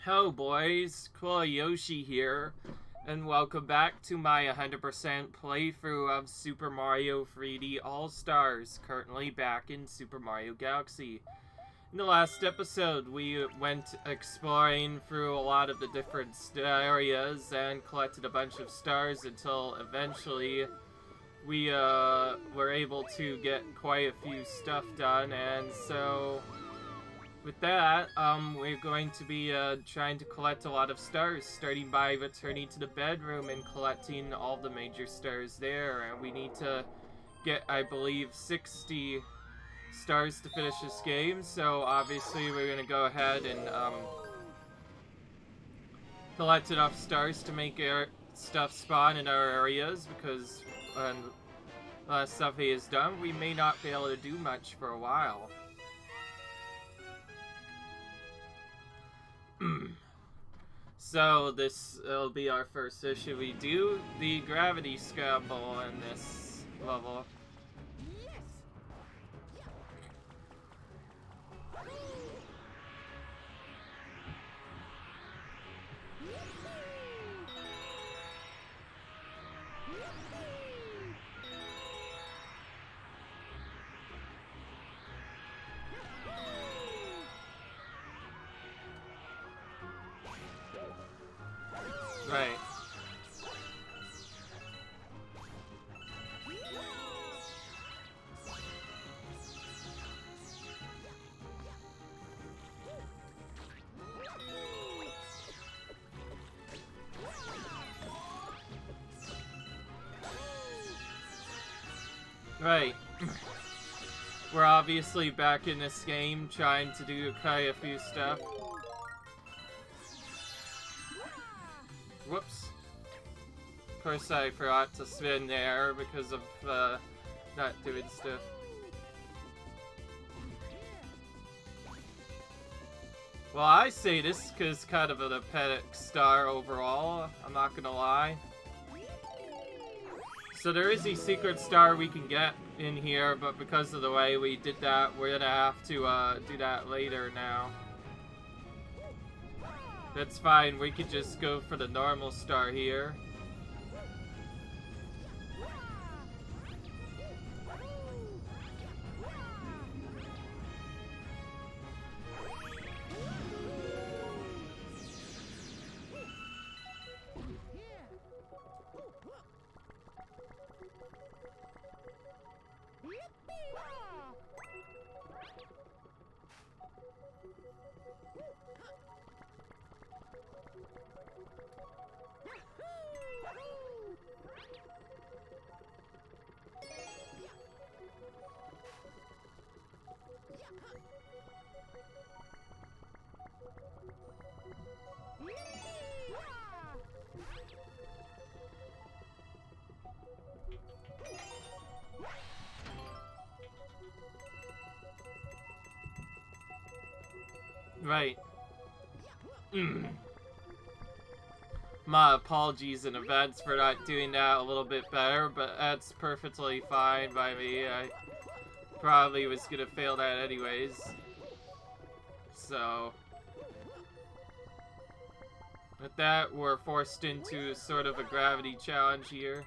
Hello boys, Cool Yoshi here, and welcome back to my 100% playthrough of Super Mario 3D All-Stars, currently back in Super Mario Galaxy. In the last episode, we went exploring through a lot of the different areas and collected a bunch of stars until eventually we were able to get quite a few stuff done, and so with that, we're going to be trying to collect a lot of stars, starting by returning to the bedroom and collecting all the major stars there. And we need to get, I believe, 60 stars to finish this game, so obviously we're going to go ahead and collect enough stars to make stuff spawn in our areas, because when stuff is done, we may not be able to do much for a while. So this will be our first issue. We do the gravity scramble in this level. Right. Right. We're obviously back in this game trying to do quite a few stuff. Whoops. Of course I forgot to spin there because of not doing stuff. Well, I say this is kind of a pathetic star overall, I'm not gonna lie. So there is a secret star we can get in here, but because of the way we did that, we're gonna have to do that later now. That's fine, we could just go for the normal star here. Right. My apologies in advance for not doing that a little bit better, but that's perfectly fine by me. I probably was gonna fail that anyways. So with that, we're forced into sort of a gravity challenge here.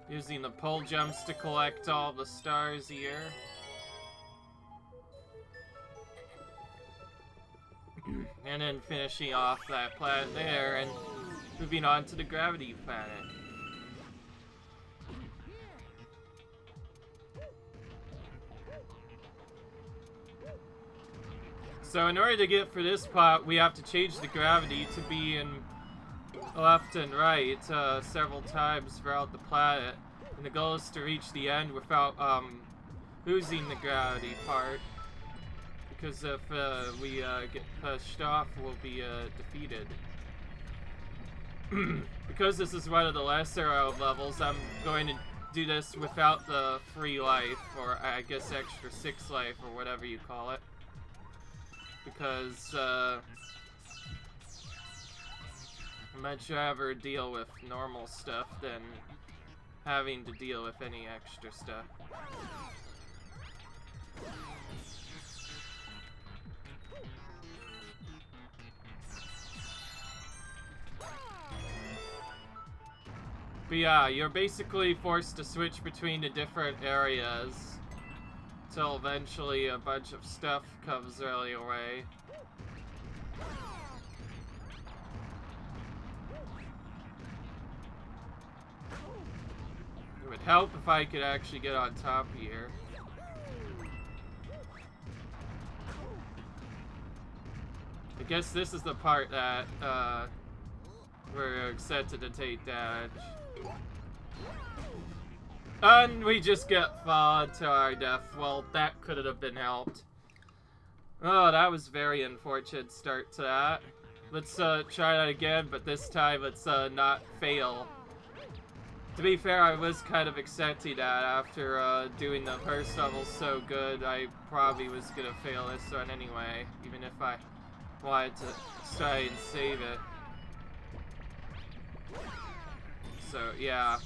Using the pole jumps to collect all the stars here. And then finishing off that planet there and moving on to the gravity planet. So in order to get for this pot, we have to change the gravity to be in left and right several times throughout the planet, and the goal is to reach the end without losing the gravity part, because if we get pushed off, we'll be defeated. Because this is one of the lesser levels, I'm going to do this without the free life, or I guess extra 6 life, or whatever you call it, because I'd much rather deal with normal stuff than having to deal with any extra stuff. But yeah, you're basically forced to switch between the different areas till eventually a bunch of stuff comes really away. It would help if I could actually get on top here. I guess this is the part that we're accepted to take damage. And we just get fallen to our death. Well, that could have been helped. Oh, that was very unfortunate start to that. Let's try that again, but this time let's not fail. To be fair, I was kind of accepting that after doing the first level so good. I probably was gonna fail this one anyway, even if I wanted to try and save it. So, yeah.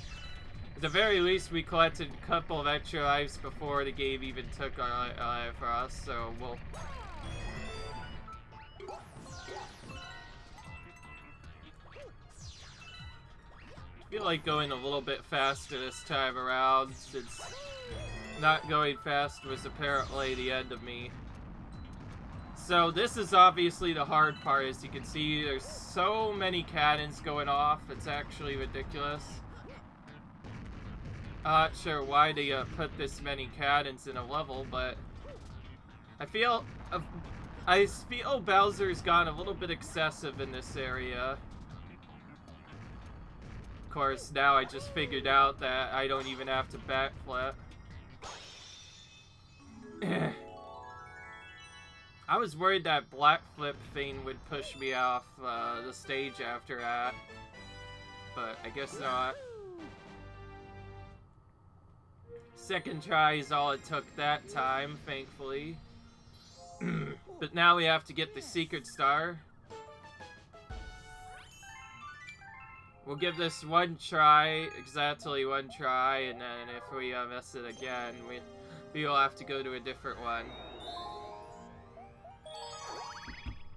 At the very least, we collected a couple of extra lives before the game even took our life for us, so we'll... I feel like going a little bit faster this time around, since not going fast was apparently the end of me. So this is obviously the hard part. As you can see, there's so many cannons going off, it's actually ridiculous. Not sure why they put this many cannons in a level, but I feel Bowser's gone a little bit excessive in this area. Of course, now I just figured out that I don't even have to backflip. I was worried that black flip thing would push me off the stage after that, but I guess not. Second try is all it took that time, thankfully. But now we have to get the secret star. We'll give this one try, exactly one try, and then if we miss it again, we will have to go to a different one.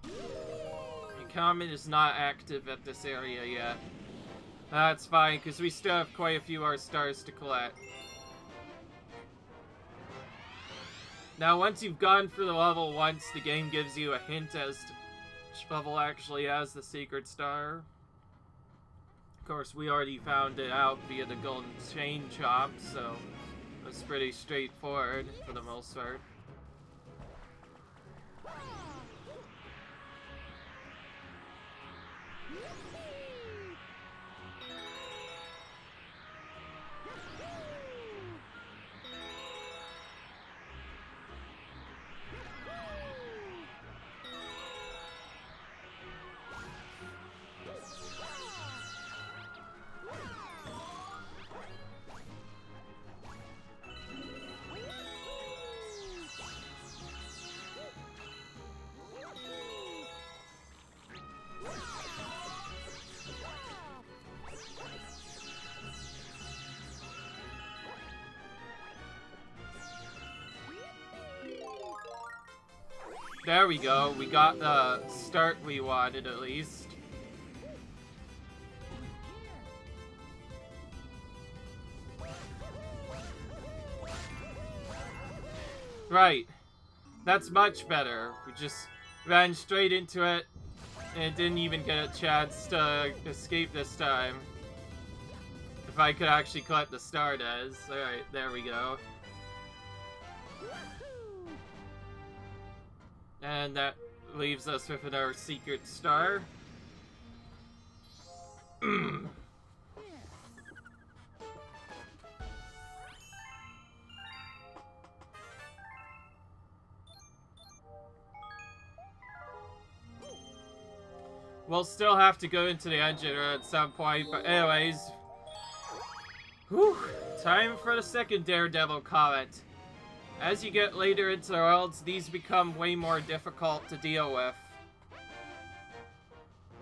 The comment is not active at this area yet. That's fine, because we still have quite a few more stars to collect. Now, once you've gone through the level once, the game gives you a hint as to which level actually has the secret star. Of course, we already found it out via the golden chain chop, so it's pretty straightforward for the most part. There we go, we got the start we wanted at least. Right, that's much better. We just ran straight into it and didn't even get a chance to escape this time. If I could actually collect the star does. Alright, there we go. And that leaves us with our secret star. We'll still have to go into the engine room at some point, but anyways. Whew, time for the second Daredevil comment. As you get later into the worlds, these become way more difficult to deal with.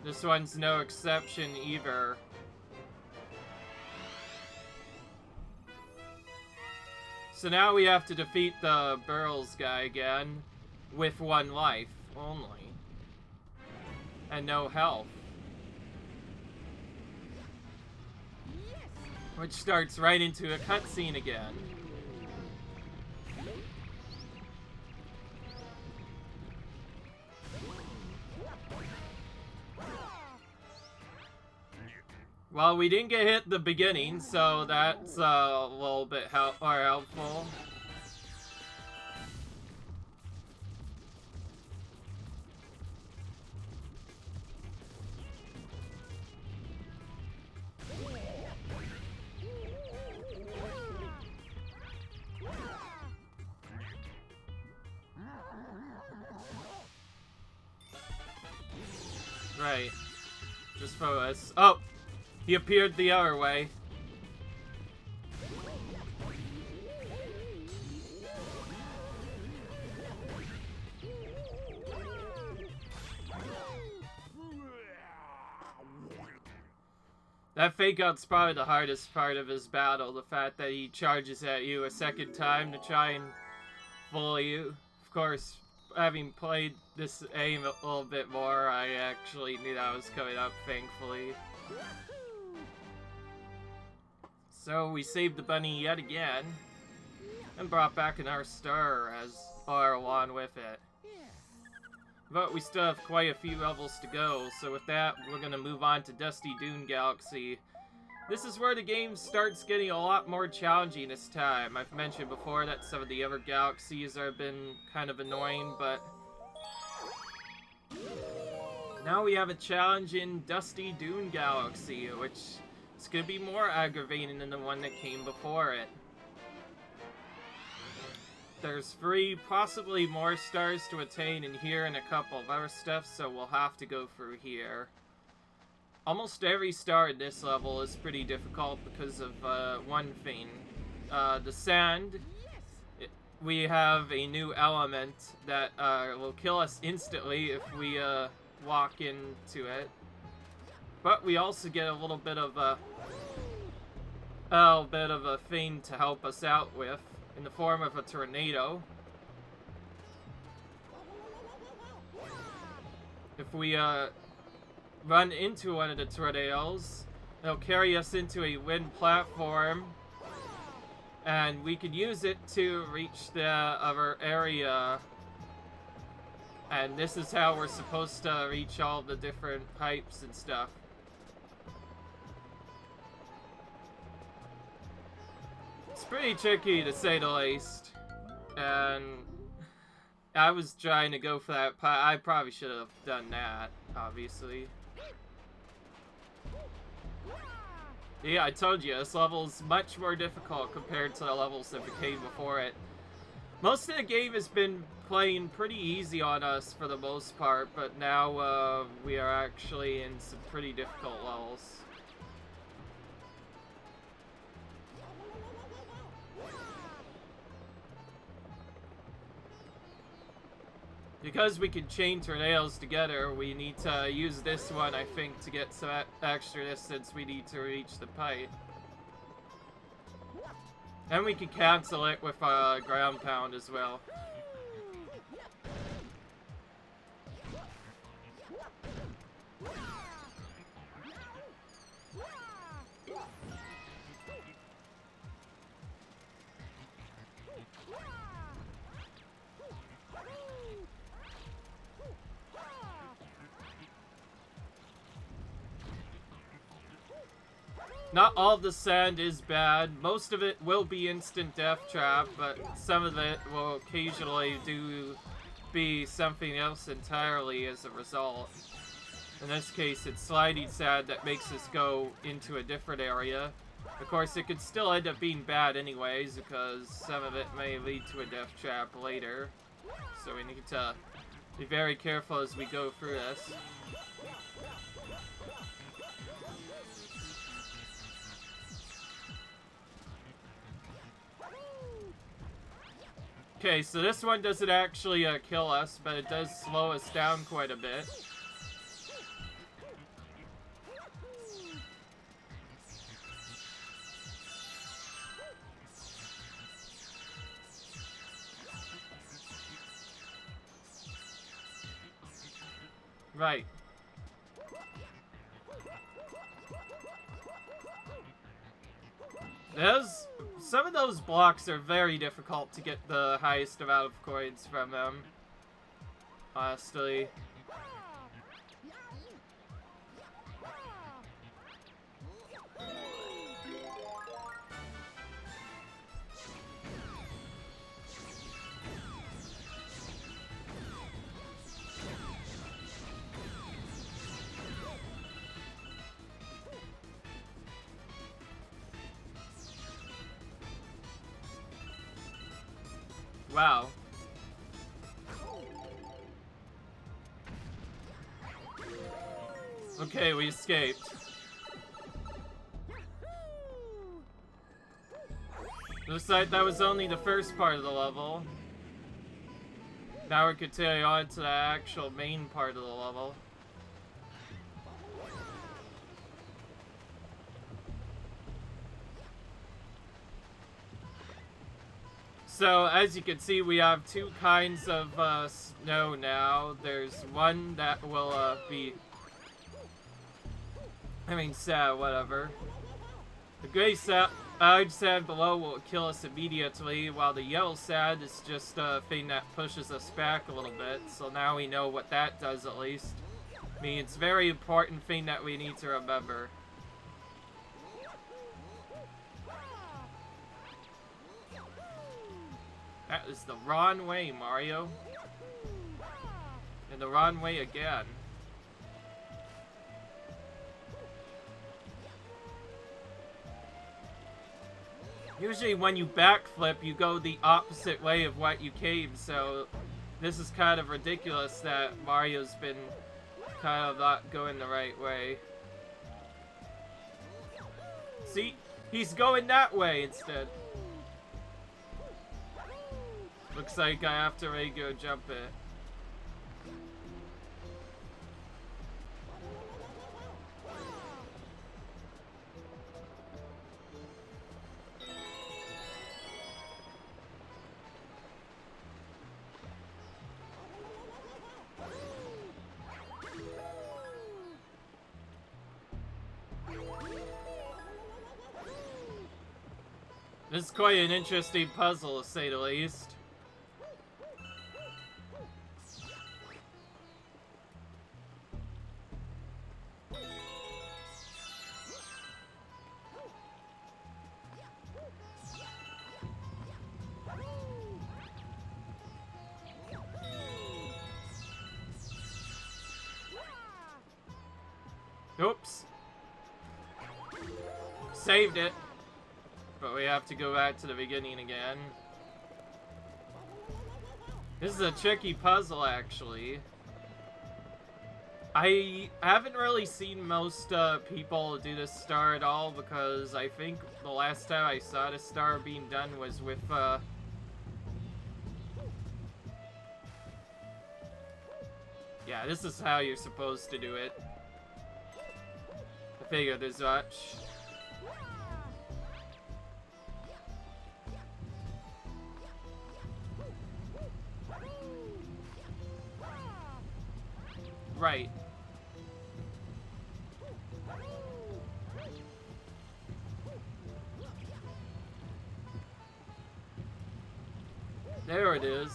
This one's no exception either. So now we have to defeat the Burls guy again with 1 life only. And no health. Which starts right into a cutscene again. Well, we didn't get hit at the beginning, so that's a little bit more helpful. Right. Just focus. Oh! He appeared the other way. That fake out's probably the hardest part of his battle, the fact that he charges at you a second time to try and fool you. Of course, having played this aim a little bit more, I actually knew that was coming up, thankfully. So we saved the bunny yet again, and brought back an R-Star along with it. But we still have quite a few levels to go, so with that, we're gonna move on to Dusty Dune Galaxy. This is where the game starts getting a lot more challenging this time. I've mentioned before that some of the other galaxies have been kind of annoying, but now we have a challenge in Dusty Dune Galaxy, which is gonna be more aggravating than the one that came before it. There's 3, possibly more stars to attain in here and a couple of other stuff, so we'll have to go through here. Almost every star in this level is pretty difficult because of one thing. The sand. We have a new element that will kill us instantly if we walk into it. But we also get a little bit of a thing to help us out with, in the form of a tornado. If we run into one of the tornadoes, it'll carry us into a wind platform, and we can use it to reach the other area. And this is how we're supposed to reach all the different pipes and stuff. It's pretty tricky, to say the least, and I was trying to go for that I probably should have done that, obviously. Yeah, I told you, this level's much more difficult compared to the levels that came before it. Most of the game has been playing pretty easy on us for the most part, but now we are actually in some pretty difficult levels. Because we can chain tornadoes together, we need to use this one, I think, to get some extra distance we need to reach the pipe. And we can cancel it with a ground pound as well. Not all of the sand is bad. Most of it will be instant death trap, but some of it will occasionally be something else entirely as a result. In this case, it's sliding sand that makes us go into a different area. Of course, it could still end up being bad anyways, because some of it may lead to a death trap later. So we need to be very careful as we go through this. Okay, so this one doesn't actually kill us, but it does slow us down quite a bit. Right. Some of those blocks are very difficult to get the highest amount of coins from them. Honestly. Wow. Okay, we escaped. Looks like that was only the first part of the level. Now we could take on to the actual main part of the level. So, as you can see, we have two kinds of snow now. There's one that will be... whatever. The gray orange sand below will kill us immediately, while the yellow sand is just a thing that pushes us back a little bit. So now we know what that does, at least. I mean, it's a very important thing that we need to remember. That is the wrong way, Mario. And the wrong way again. Usually when you backflip, you go the opposite way of what you came, so this is kind of ridiculous that Mario's been kind of not going the right way. See? He's going that way instead. Looks like I have to go jump it. This is quite an interesting puzzle, to say the least. Oops. Saved it. But we have to go back to the beginning again. This is a tricky puzzle, actually. I haven't really seen most people do this star at all, because I think the last time I saw this star being done was with yeah, this is how you're supposed to do it. I figured as much. Right. There it is.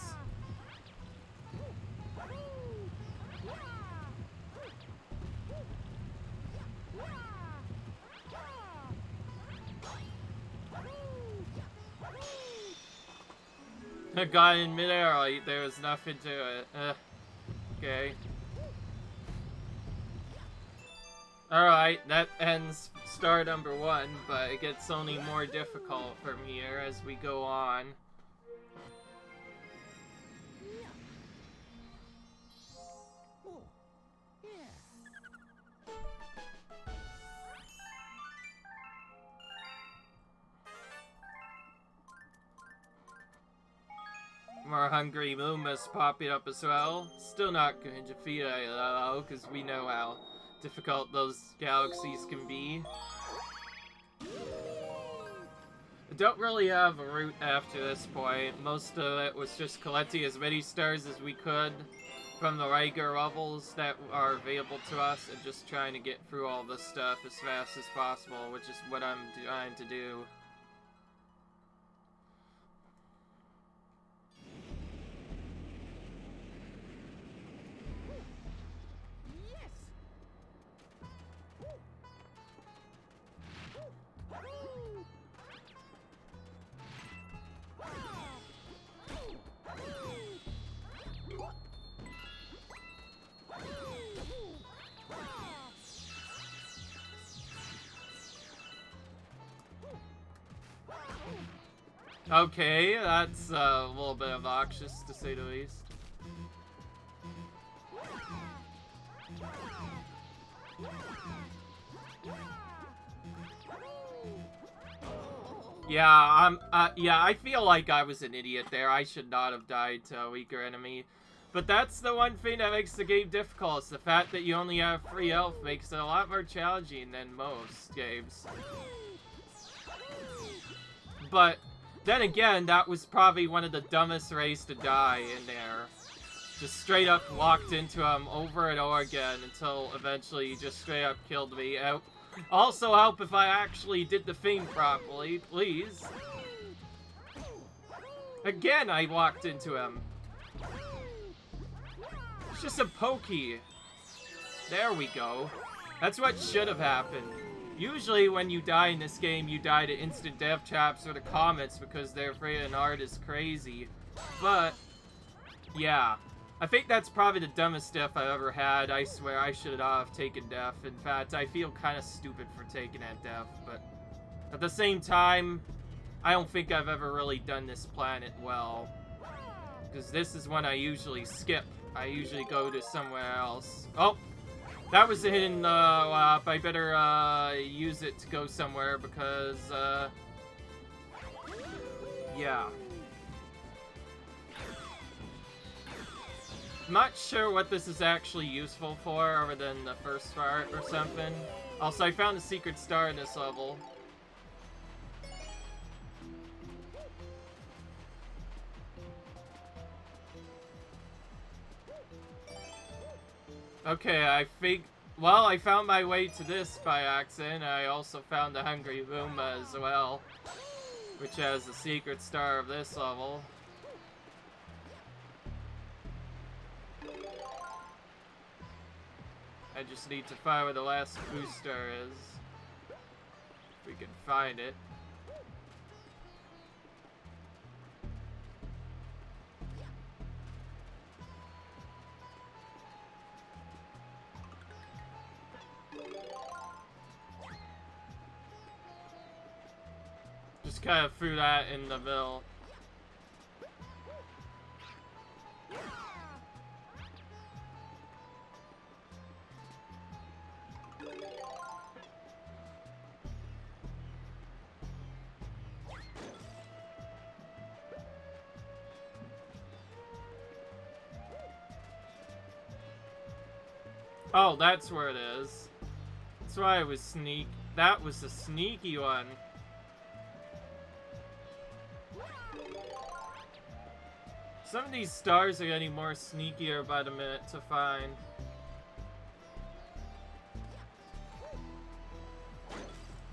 I got in midair, like, there was nothing to it. Okay. Alright, that ends star number 1, but it gets only more difficult from here as we go on. More hungry Loomis popping up as well. Still not going to defeat it though, because we know how difficult those galaxies can be. I don't really have a route after this point. Most of it was just collecting as many stars as we could from the regular levels that are available to us and just trying to get through all this stuff as fast as possible, which is what I'm trying to do. Okay, that's a little bit obnoxious, to say the least. Yeah, yeah, I feel like I was an idiot there. I should not have died to a weaker enemy. But that's the one thing that makes the game difficult. It's the fact that you only have 3 health makes it a lot more challenging than most games. But then again, that was probably one of the dumbest ways to die in there. Just straight up walked into him over and over again until eventually he just straight up killed me. Also help if I actually did the thing properly, please. Again, I walked into him. It's just a pokey. There we go. That's what should have happened. Usually when you die in this game, you die to instant death traps or the comets because their freaking art is crazy. But, yeah. I think that's probably the dumbest death I've ever had. I swear I should have taken death. In fact, I feel kind of stupid for taking that death. But at the same time, I don't think I've ever really done this planet well. Because this is one I usually skip. I usually go to somewhere else. Oh! That was a hidden lap. I better use it to go somewhere because, yeah. I'm not sure what this is actually useful for other than the first part or something. Also, I found a secret star in this level. Okay, well, I found my way to this by accident. I also found the Hungry Roomba as well, which has the secret star of this level. I just need to find where the last booster is. If we can find it. Just kind of threw that in the middle. Oh, that's where it is. That's why it was that was a sneaky one. Some of these stars are getting more sneakier by the minute to find.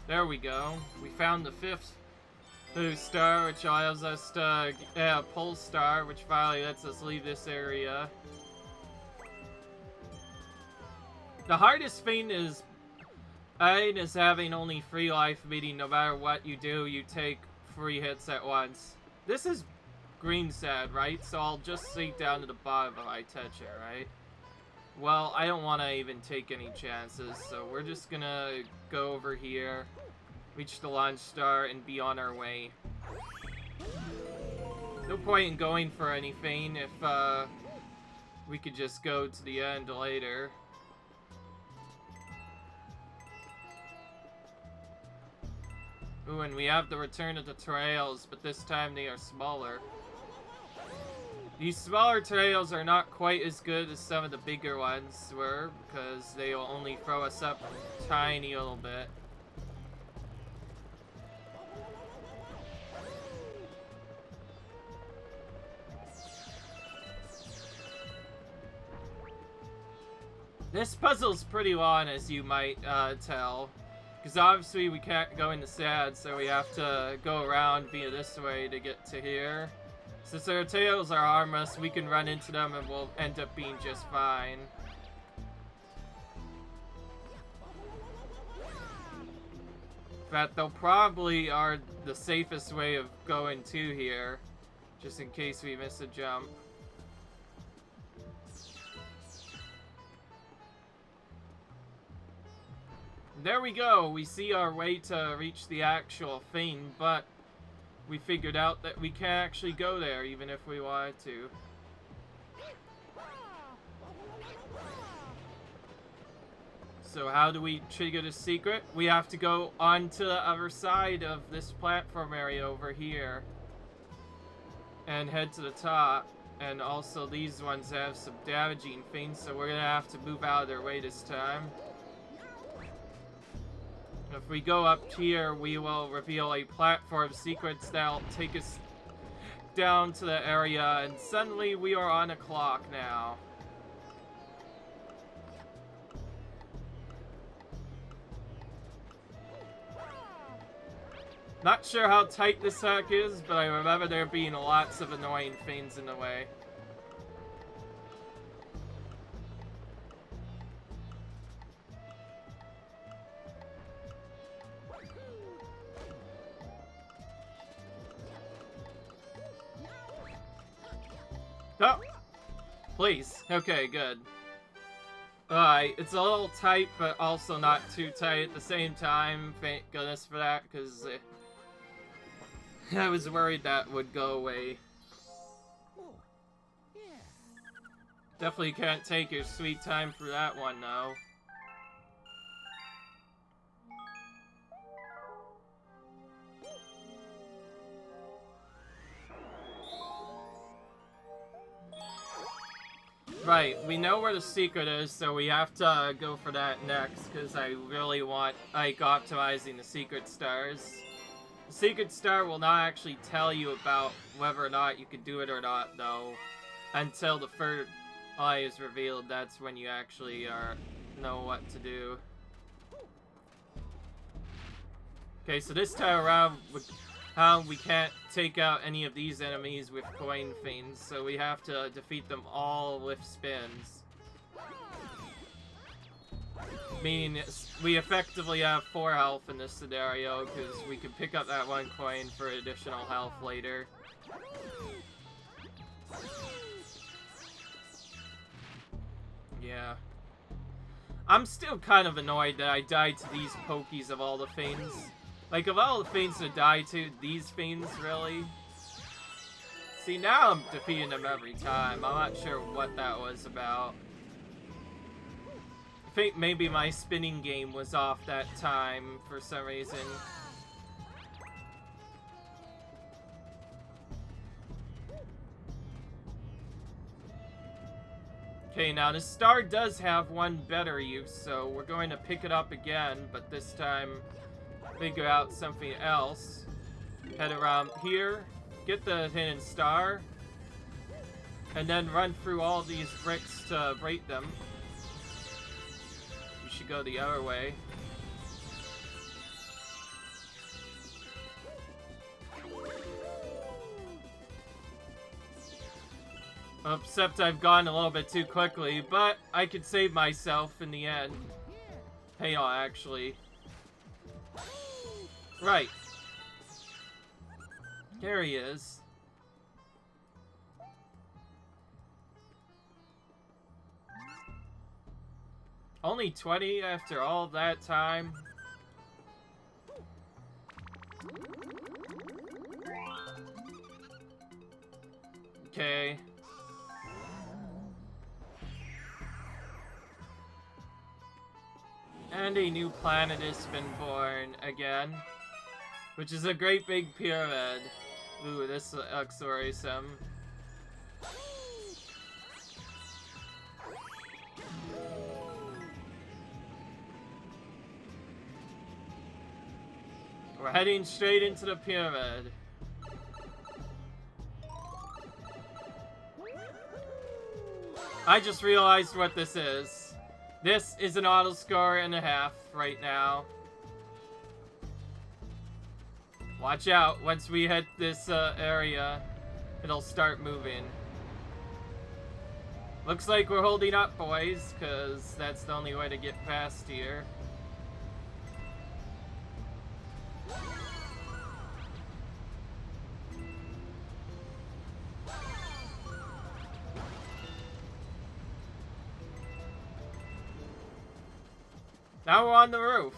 There we go. We found the 5th boost star, which allows us to get a pulse star, which finally lets us leave this area. The hardest thing is having only 3 life, meaning no matter what you do, you take 3 hits at once. This is green sad, right? So I'll just sink down to the bottom if I touch it, right? Well, I don't want to even take any chances, so we're just gonna go over here, reach the launch star, and be on our way. No point in going for anything if we could just go to the end later. Ooh, and we have the return of the trails, but this time they are smaller. These smaller trails are not quite as good as some of the bigger ones were, because they will only throw us up a tiny little bit. This puzzle's pretty long, as you might tell. Because obviously we can't go into sad, so we have to go around via this way to get to here. Since our tails are harmless, we can run into them and we'll end up being just fine. In fact, they'll probably are the safest way of going to here, just in case we miss a jump. There we go, we see our way to reach the actual thing, but we figured out that we can't actually go there even if we wanted to. So how do we trigger the secret? We have to go onto the other side of this platform area over here and head to the top. And also these ones have some damaging things, so we're gonna have to move out of their way this time. If we go up here, we will reveal a platform sequence that'll take us down to the area, and suddenly we are on a clock now. Not sure how tight this hack is, but I remember there being lots of annoying things in the way. Oh! Please. Okay, good. Alright, it's a little tight, but also not too tight at the same time. Thank goodness for that, because I was worried that would go away. Definitely can't take your sweet time for that one, though. Right, we know where the secret is, so we have to go for that next, because I really want, like, optimizing the secret stars. The secret star will not actually tell you about whether or not you can do it or not, though, until the third eye is revealed. That's when you actually know what to do. Okay, so this time around, we can't take out any of these enemies with coin things, so we have to defeat them all with spins. Meaning, we effectively have 4 health in this scenario, because we can pick up that 1 coin for additional health later. Yeah. I'm still kind of annoyed that I died to these pokies of all the things. Like, of all the things to die to, these things, really? See, now I'm defeating them every time. I'm not sure what that was about. I think maybe my spinning game was off that time for some reason. Okay, now the star does have one better use, so we're going to pick it up again, but this time figure out something else. Head around here, get the hidden star, and then run through all these bricks to break them. We should go the other way. Except I've gone a little bit too quickly, but I could save myself in the end. Hey, actually. Right. There he is. Only 20 after all that time? Okay. And a new planet has been born again. Which is a great big pyramid. Ooh, this looks worrisome. We're heading straight into the pyramid. I just realized what this is. This is an auto score and a half right now. Watch out, once we hit this area, it'll start moving. Looks like we're holding up, boys, because that's the only way to get past here. Now we're on the roof.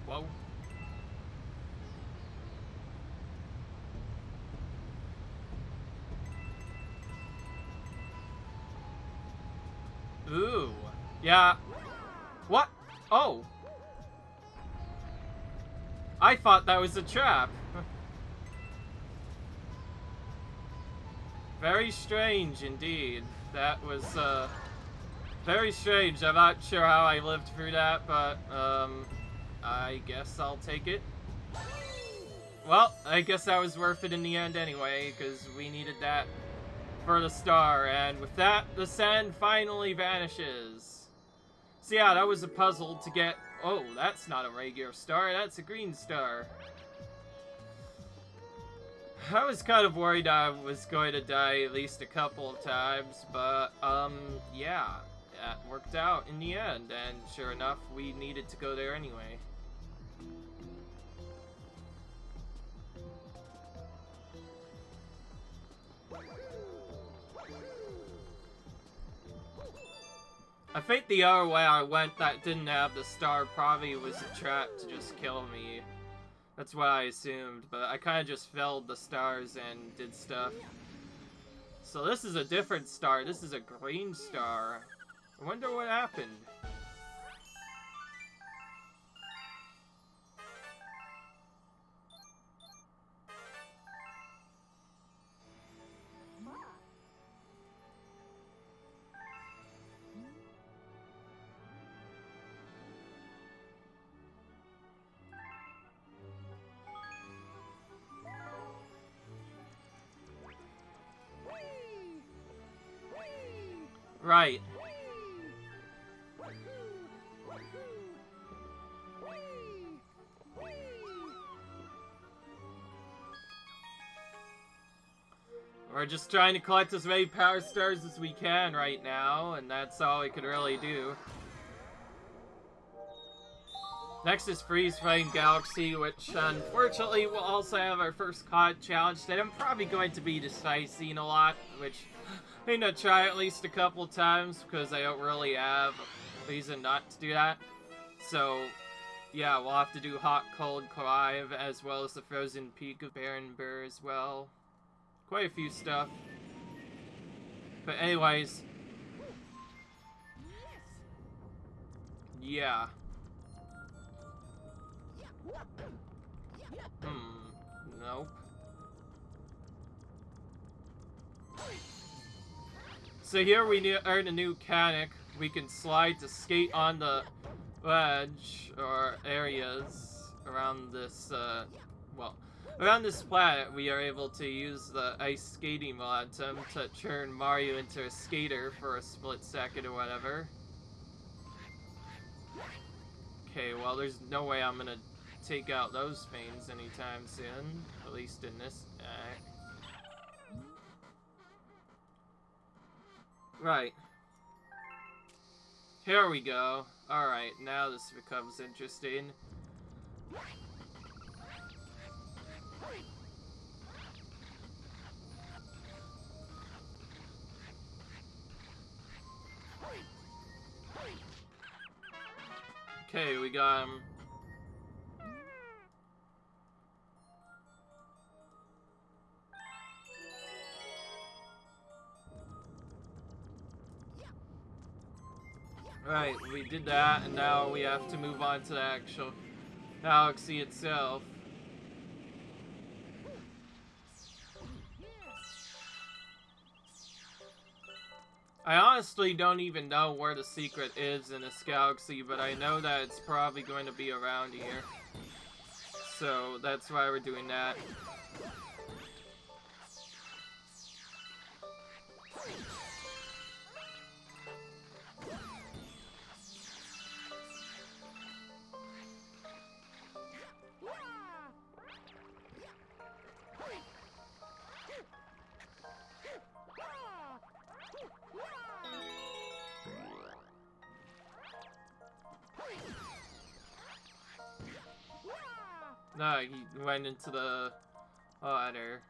Whoa. Ooh. Yeah. What? Oh. I thought that was a trap. Very strange indeed. That was, very strange. I'm not sure how I lived through that, but, I guess I'll take it. Well, I guess that was worth it in the end anyway, because we needed that for the star, and with that, the sand finally vanishes. So yeah, that was a puzzle to get... Oh, that's not a regular star, that's a green star. I was kind of worried I was going to die at least a couple of times, but, yeah, that worked out in the end, and sure enough, we needed to go there anyway. I think the other way I went that didn't have the star probably was a trap to just kill me. That's what I assumed, but I kind of just filled the stars and did stuff. So this is a different star. This is a green star. I wonder what happened. Right. We're just trying to collect as many power stars as we can right now, and that's all we could really do. Next is Freeze Flame Galaxy, which unfortunately will also have our first COD challenge that I'm probably going to be decising a lot, which I'm going to try at least a couple times because I don't really have a reason not to do that. So, yeah, we'll have to do Hot Cold Clive as well as the Frozen Peak of Baron Burr as well. Quite a few stuff. But anyways. Yeah. Nope. So here we earn a new mechanic. We can slide to skate on the ledge or areas around this, well, around this planet. We are able to use the ice skating momentum to turn Mario into a skater for a split second or whatever. Okay, well, there's no way I'm gonna take out those veins anytime soon, at least in this act. Right. Here we go. Alright, now this becomes interesting. Okay, we got him. Right, we did that, and now we have to move on to the actual galaxy itself. I honestly don't even know where the secret is in this galaxy, but I know that it's probably going to be around here. So that's why we're doing that. No, he went into the water.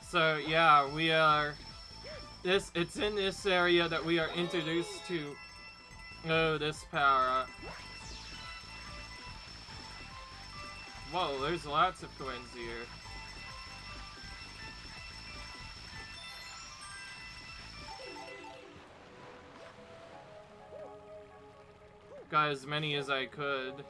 So yeah, we are it's in this area that we are introduced to this power up. Whoa, there's lots of coins here. Got as many as I could.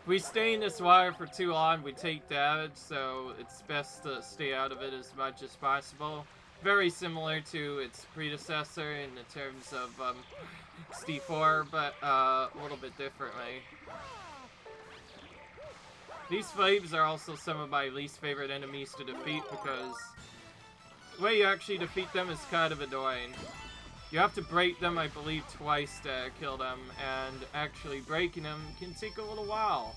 If we stay in this water for too long, we take damage, so it's best to stay out of it as much as possible. Very similar to its predecessor in the terms of XD4, but a little bit differently. These flames are also some of my least favorite enemies to defeat because the way you actually defeat them is kind of annoying. You have to break them, I believe, twice to kill them, and actually breaking them can take a little while.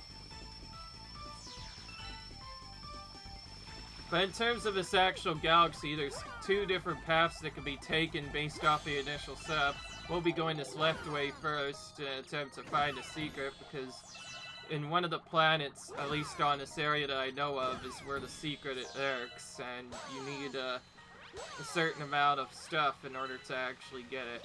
But in terms of this actual galaxy, there's two different paths that can be taken based off the initial setup. We'll be going this left way first to attempt to find a secret, because in one of the planets, at least on this area that I know of, is where the secret lurks, and you need a certain amount of stuff in order to actually get it.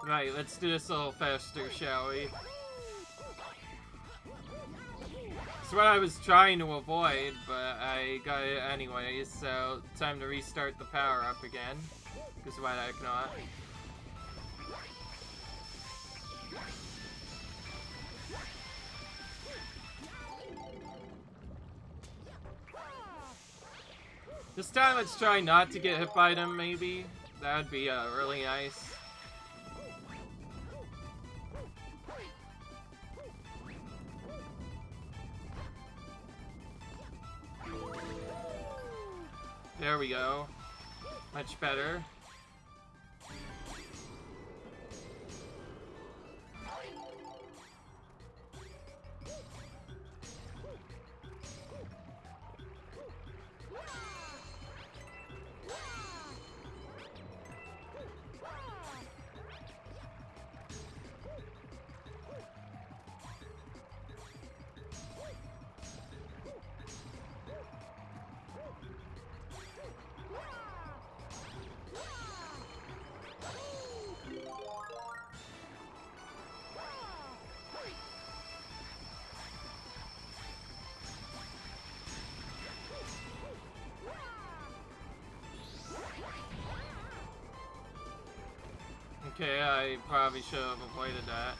Right, let's do this a little faster, shall we? It's what I was trying to avoid, but I got it anyways, so time to restart the power up again. Because why the heck not? This time let's try not to get hit by them, maybe. That would be really nice. There we go. Much better. Okay, I probably should have avoided that.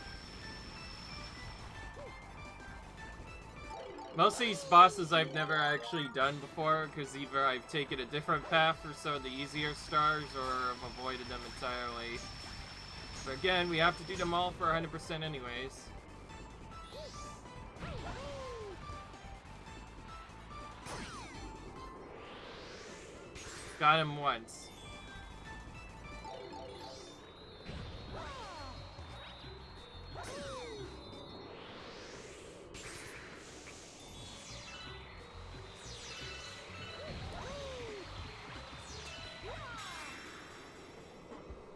Most of these bosses I've never actually done before, because either I've taken a different path for some of the easier stars, or I've avoided them entirely. But again, we have to do them all for 100% anyways. Got him once.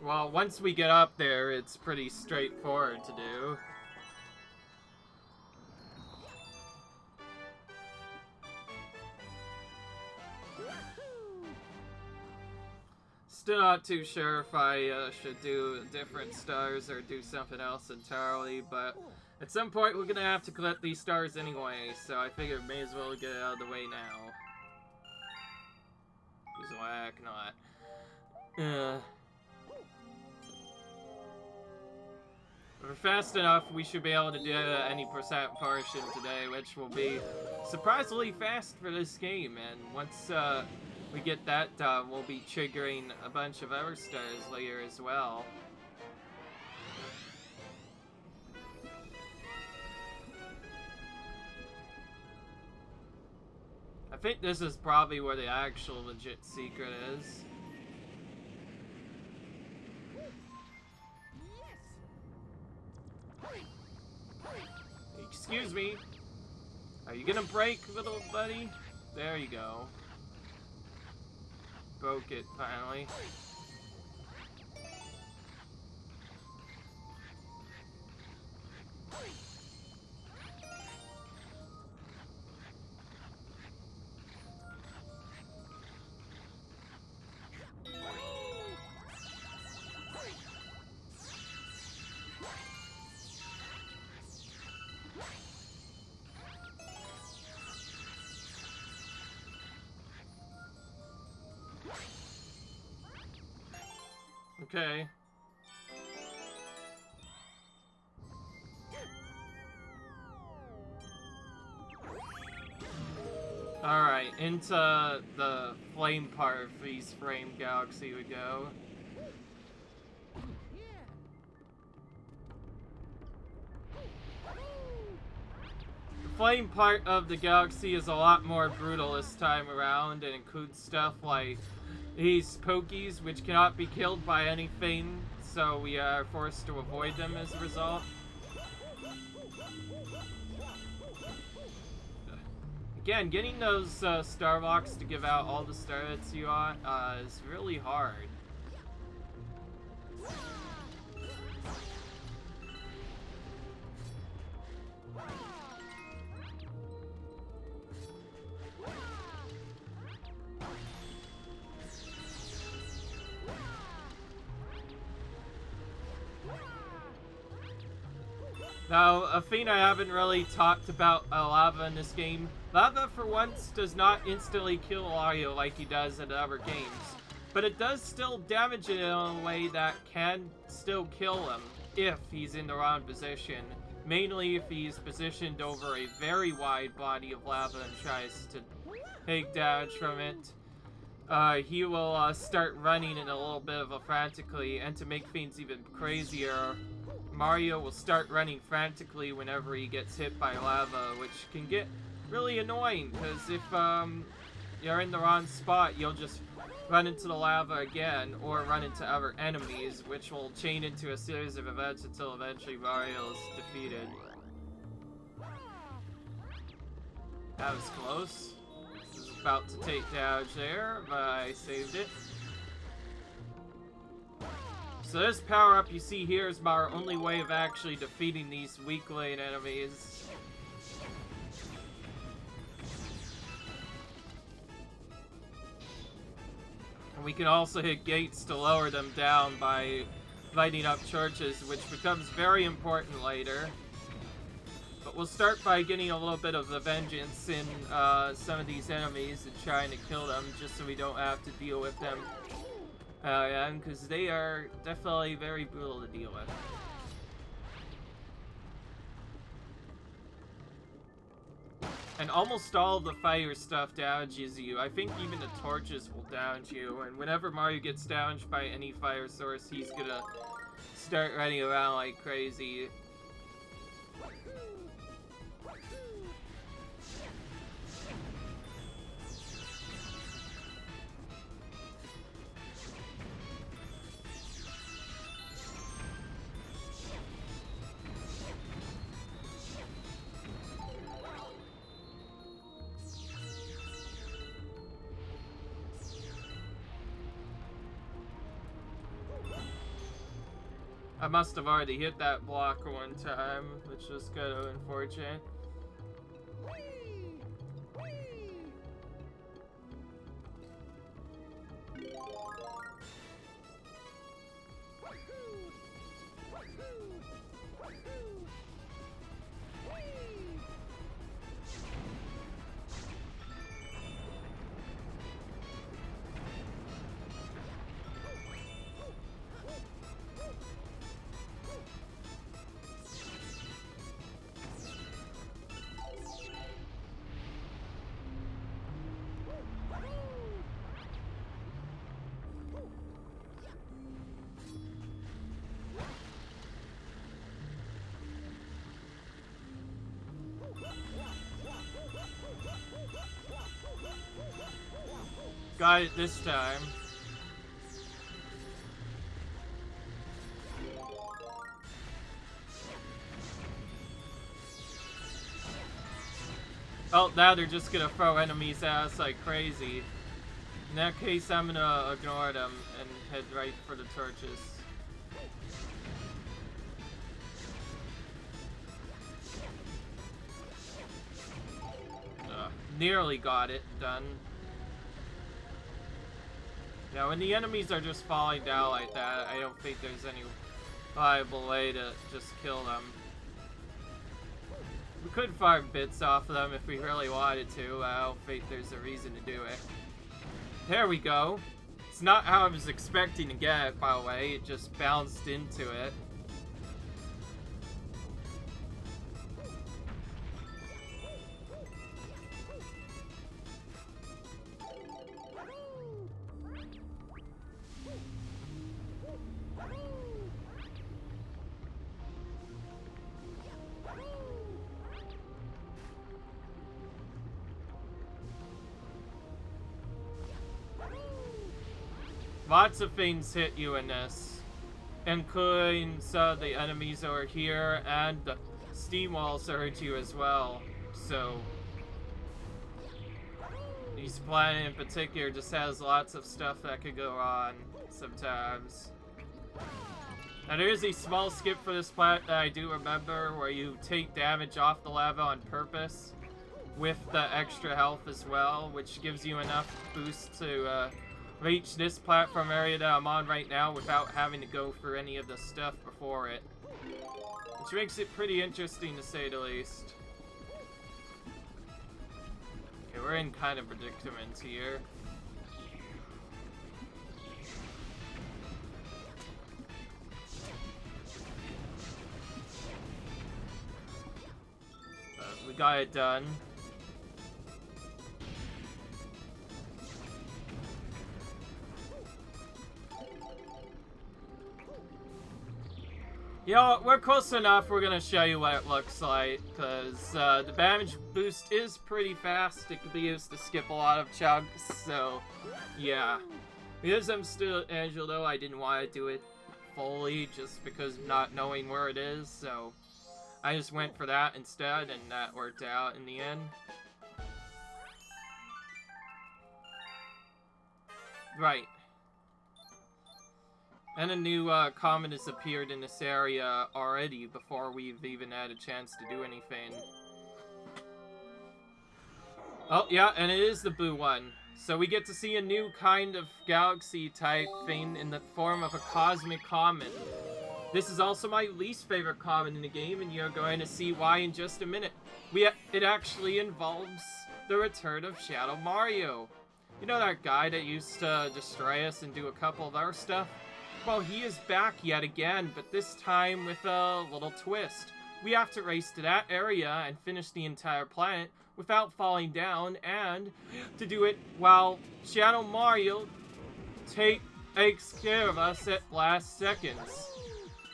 Well, once we get up there, it's pretty straightforward to do. Still not too sure if I should do different stars or do something else entirely, but at some point we're gonna have to collect these stars anyway, so I figured may as well get it out of the way now. Because why heck not? If we're fast enough, we should be able to do any percent portion today, which will be surprisingly fast for this game. And once we get that done, we'll be triggering a bunch of other stars later as well. I think this is probably where the actual legit secret is. Excuse me. Are you gonna break, little buddy? There you go. Broke it, finally. Okay. Alright, into the flame part of Freeze Frame Galaxy we go. The flame part of the galaxy is a lot more brutal this time around and includes stuff like these Pokies, which cannot be killed by anything, so we are forced to avoid them as a result. Again, getting those star blocks to give out all the stars you want is really hard. Now, a thing I haven't really talked about lava in this game. Lava, for once, does not instantly kill Wario like he does in other games. But it does still damage it in a way that can still kill him if he's in the wrong position. Mainly if he's positioned over a very wide body of lava and tries to take damage from it. He will start running in a little bit of a frantically, and to make things even crazier, Mario will start running frantically whenever he gets hit by lava, which can get really annoying, because if you're in the wrong spot, you'll just run into the lava again, or run into other enemies, which will chain into a series of events until eventually Mario is defeated. That was close. I was about to take damage there, but I saved it. So this power-up you see here is our only way of actually defeating these weak lane enemies. And we can also hit gates to lower them down by lighting up churches, which becomes very important later. But we'll start by getting a little bit of the vengeance in some of these enemies and trying to kill them, just so we don't have to deal with them Yeah, because they are definitely very brutal to deal with. And almost all of the fire stuff damages you. I think even the torches will damage you. And whenever Mario gets damaged by any fire source, he's gonna start running around like crazy. I must have already hit that block one time, which was kind of unfortunate. Got it this time. Oh, now they're just gonna throw enemies at us like crazy. In that case, I'm gonna ignore them and head right for the torches. Nearly got it done. Now, when the enemies are just falling down like that, I don't think there's any viable way to just kill them. We could farm bits off of them if we really wanted to. I don't think there's a reason to do it. There we go. It's not how I was expecting to get it, by the way. It just bounced into it. Lots of things hit you in this, including some of the enemies over here, and the steam walls hurt you as well. So, this planet in particular just has lots of stuff that could go on sometimes. Now there is a small skip for this planet that I do remember, where you take damage off the lava on purpose, with the extra health as well, which gives you enough boost to reach this platform area that I'm on right now without having to go for any of the stuff before it. Which makes it pretty interesting to say the least. Okay, we're in kind of predicament here. We got it done. You know, we're close enough, we're gonna show you what it looks like, because the damage boost is pretty fast. It can be used to skip a lot of chunks, so yeah. Because I'm still at Angel though, I didn't want to do it fully just because of not knowing where it is, so I just went for that instead, and that worked out in the end. Right. And a new comet has appeared in this area already before we've even had a chance to do anything. Oh, yeah, and it is the blue one. So we get to see a new kind of galaxy type thing in the form of a cosmic comet. This is also my least favorite comet in the game, and you're going to see why in just a minute. It actually involves the return of Shadow Mario. You know that guy that used to destroy us and do a couple of our stuff? Well, he is back yet again, but this time with a little twist. We have to race to that area and finish the entire planet without falling down, and to do it while Shadow Mario takes care of us at last seconds.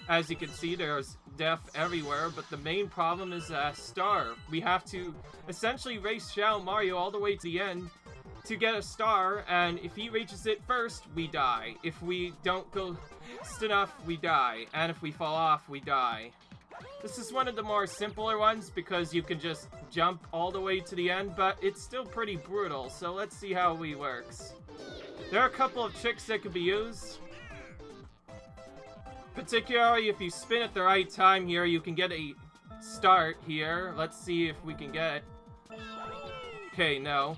As you can see, there's death everywhere, but the main problem is a star. We have to essentially race Shadow Mario all the way to the end to get a star, and if he reaches it first, we die. If we don't go fast enough, we die. And if we fall off, we die. This is one of the more simpler ones because you can just jump all the way to the end, but it's still pretty brutal, so let's see how it works. There are a couple of tricks that could be used. Particularly if you spin at the right time here, you can get a start here. Let's see if we can get it. Okay, no.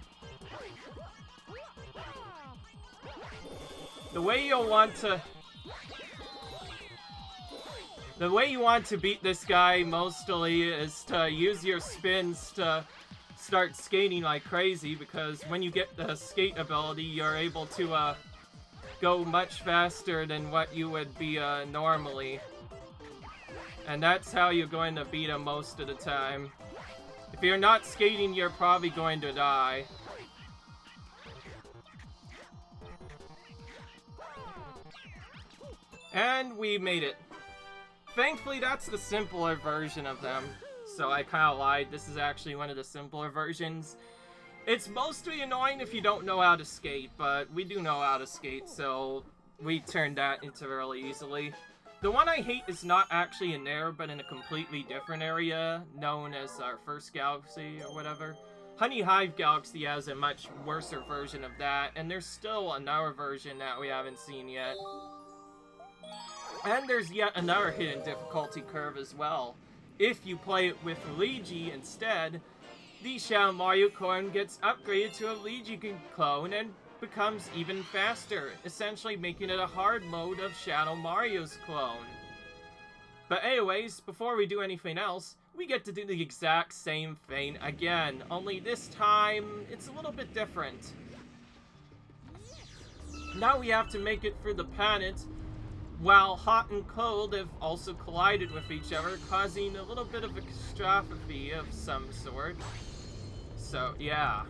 The way you want to beat this guy mostly is to use your spins to start skating like crazy, because when you get the skate ability, you're able to go much faster than what you would be normally. And that's how you're going to beat him most of the time. If you're not skating, you're probably going to die. And we made it. Thankfully, that's the simpler version of them. So I kind of lied. This is actually one of the simpler versions. It's mostly annoying if you don't know how to skate, but we do know how to skate, so we turned that into really easily. The one I hate is not actually in there, but in a completely different area, known as our first galaxy or whatever. Honey Hive Galaxy has a much worse version of that, and there's still another version that we haven't seen yet. And there's yet another hidden difficulty curve as well. If you play it with Luigi instead, the Shadow Mario clone gets upgraded to a Luigi clone and becomes even faster, essentially making it a hard mode of Shadow Mario's clone. But anyways, before we do anything else, we get to do the exact same thing again, only this time it's a little bit different. Now we have to make it through the planet while hot and cold have also collided with each other, causing a little bit of a catastrophe of some sort. So, yeah.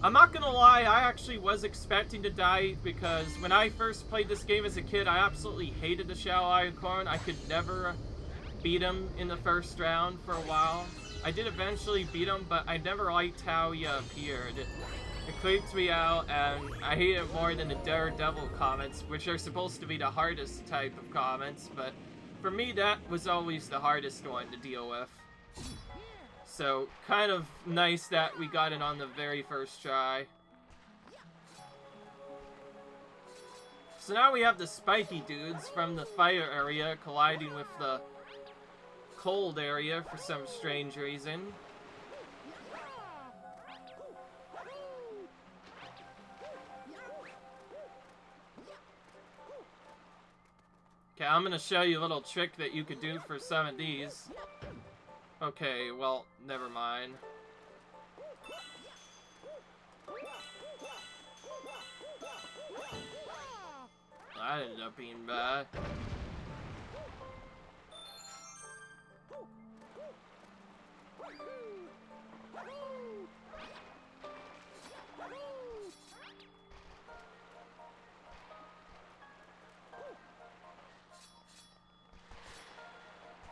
I'm not gonna lie, I actually was expecting to die, because when I first played this game as a kid, I absolutely hated the Shadow Icon. I could never beat him in the first round for a while. I did eventually beat him, but I never liked how he appeared. It creeped me out, and I hate it more than the Daredevil comments, which are supposed to be the hardest type of comments, but for me that was always the hardest one to deal with. So, kind of nice that we got it on the very first try. So now we have the spiky dudes from the fire area colliding with the cold area for some strange reason. Okay, I'm gonna show you a little trick that you could do for some of these. Okay, well, never mind. That ended up being bad.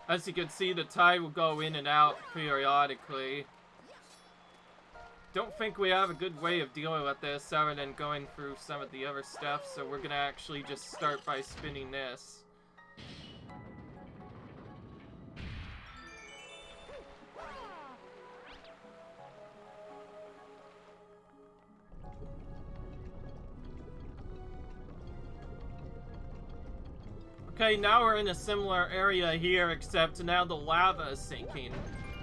As you can see, the tide will go in and out periodically. Don't think we have a good way of dealing with this other than going through some of the other stuff, so we're gonna actually just start by spinning this. Okay, now we're in a similar area here, except now the lava is sinking.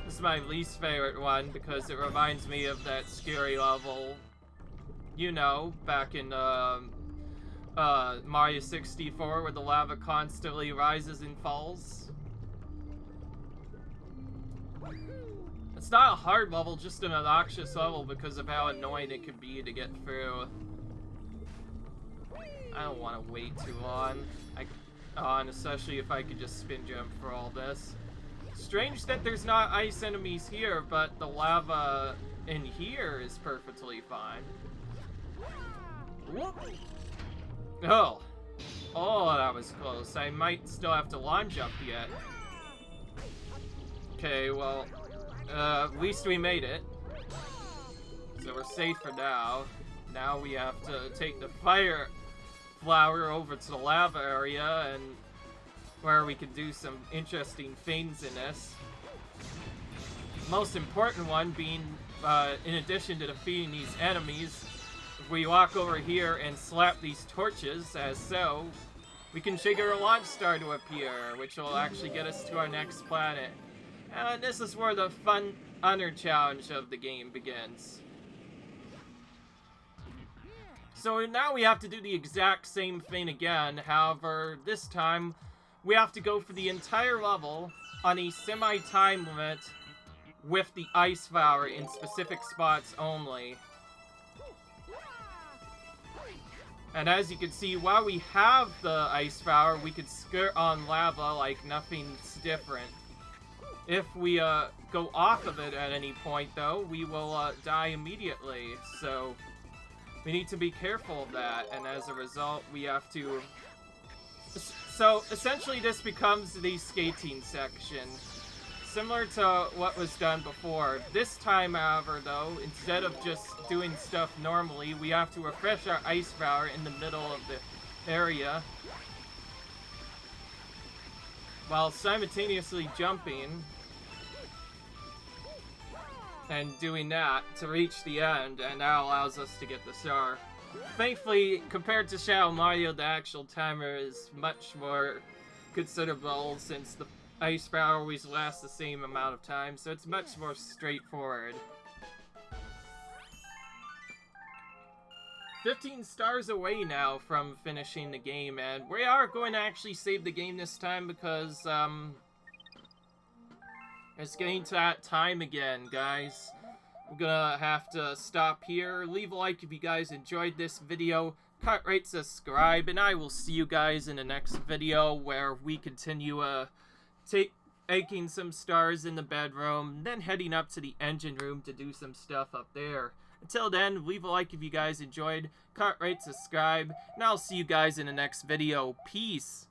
This is my least favorite one because it reminds me of that scary level, you know, back in Mario 64 where the lava constantly rises and falls. It's not a hard level, just an obnoxious level because of how annoying it can be to get through. I don't want to wait too long. And especially if I could just spin jump for all this. Strange that there's not ice enemies here, but the lava in here is perfectly fine. Whoop. Oh. Oh, that was close. I might still have to lawn jump yet. Okay, well, at least we made it. So we're safe for now. Now we have to take the fire flower over to the lava area, and where we can do some interesting things in this. Most important one being, in addition to defeating these enemies, if we walk over here and slap these torches, as so, we can trigger a launch star to appear, which will actually get us to our next planet. And this is where the fun honor challenge of the game begins. So now we have to do the exact same thing again, however, this time we have to go for the entire level on a semi-time limit with the ice flower in specific spots only. And as you can see, while we have the ice flower, we can skirt on lava like nothing's different. If we go off of it at any point, though, we will die immediately, so we need to be careful of that, and as a result, we have to... So, essentially this becomes the skating section, similar to what was done before. This time, however, though, instead of just doing stuff normally, we have to refresh our ice flower in the middle of the area, while simultaneously jumping and doing that to reach the end, and that allows us to get the star. Thankfully, compared to Shadow Mario, the actual timer is much more considerable since the ice flower always lasts the same amount of time, so it's much more straightforward. 15 stars away now from finishing the game, and we are going to actually save the game this time because, it's getting to that time again, guys. I'm gonna have to stop here. Leave a like if you guys enjoyed this video. Cut, rate, subscribe, and I will see you guys in the next video where we continue taking some stars in the bedroom, then heading up to the engine room to do some stuff up there. Until then, leave a like if you guys enjoyed. Cut, rate, subscribe, and I'll see you guys in the next video. Peace!